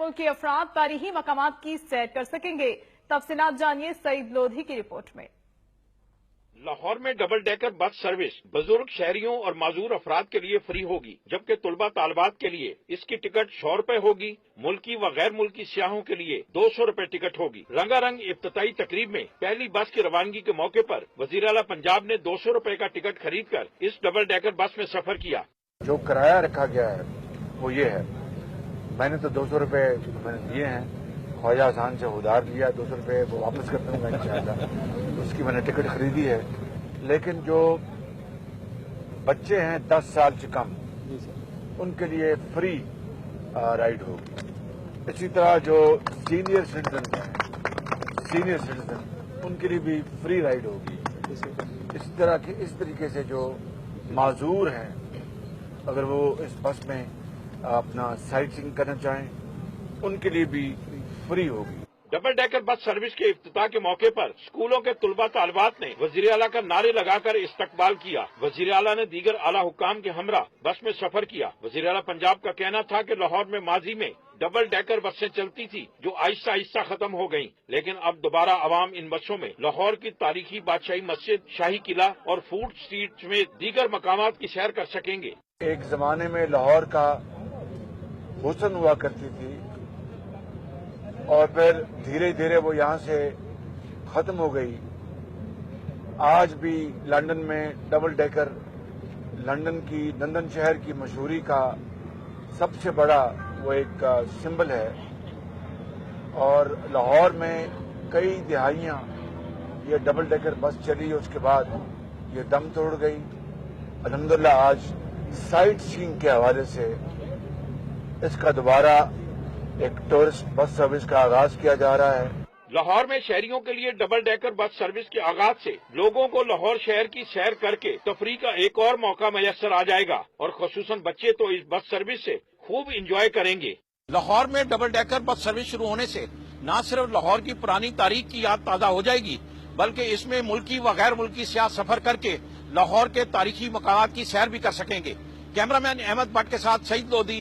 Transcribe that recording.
मुल्की अफराद तारीखी मकामात की सैर कर सकेंगे। तफसीलात जानिए सईद लोधी की रिपोर्ट में। लाहौर में डबल डेकर बस सर्विस बुजुर्ग शहरियों और माजूर अफराद के लिए फ्री होगी, जबकि तुलबा तालबात के लिए इसकी टिकट 100 रुपए होगी। मुल्की व गैर मुल्की सियाहों के लिए 200 रुपए टिकट होगी। रंगारंग इफ्तिताई तकरीब में पहली बस की रवानगी के मौके पर वजीर आला पंजाब ने 200 रुपए का टिकट खरीद कर इस डबल डेकर बस में सफर किया। जो किराया रखा गया है वो ये है, मैंने तो 200 रुपए मैंने दिए हैं, ख्वाजा हसन से उधार लिया, 200 रुपए वो वापस कर दूंगा इंशाअल्लाह। उसकी मैंने टिकट खरीदी है। लेकिन जो बच्चे हैं 10 साल से कम, उनके लिए फ्री राइड होगी। इसी तरह जो सीनियर सिटीजन उनके लिए भी फ्री राइड होगी। इस तरीके से जो माजूर हैं, अगर वो इस बस में अपना साइट सीइंग करना चाहें, उनके लिए भी फ्री होगी। डबल डेकर बस सर्विस के इफ्तिताह के मौके पर स्कूलों के तुलबा तालबात ने वजीर आला का नारे लगाकर इस्तकबाल किया। वजीर आला ने दीगर आला हुक्काम के हमरा बस में सफर किया। वजीर आला पंजाब का कहना था कि लाहौर में माजी में डबल डेकर बसें चलती थी जो आहिस्ता आहिस्ता खत्म हो गयीं, लेकिन अब दोबारा अवाम इन बसों में लाहौर की तारीखी बादशाही मस्जिद, शाही किला और फूड स्ट्रीट समेत दीगर मकामात की सैर कर सकेंगे। एक जमाने में लाहौर का हुस्न हुआ करती थी और फिर धीरे धीरे वो यहाँ से खत्म हो गई। आज भी लंदन में डबल डेकर लंदन शहर की मशहूरी का सबसे बड़ा वो एक सिंबल है, और लाहौर में कई दिहाइयां ये डबल डेकर बस चली, उसके बाद ये दम तोड़ गई। अल्हम्दुलिल्लाह आज साइट सीइंग के हवाले से इसका दोबारा एक टूरिस्ट बस सर्विस का आगाज किया जा रहा है। लाहौर में शहरियों के लिए डबल डेकर बस सर्विस के आगाज से लोगों को लाहौर शहर की सैर करके तफरीह का एक और मौका मैसर आ जाएगा, और खुसूसन बच्चे तो इस बस सर्विस से खूब इंजॉय करेंगे। लाहौर में डबल डेकर बस सर्विस शुरू होने से न सिर्फ लाहौर की पुरानी तारीख की याद ताज़ा हो जाएगी, बल्कि इसमें मुल्की व गैर मुल्की सियाह सफर करके लाहौर के तारीखी मकामात की सैर भी कर सकेंगे। कैमरामैन अहमद भट्ट के साथ सईद लोधी।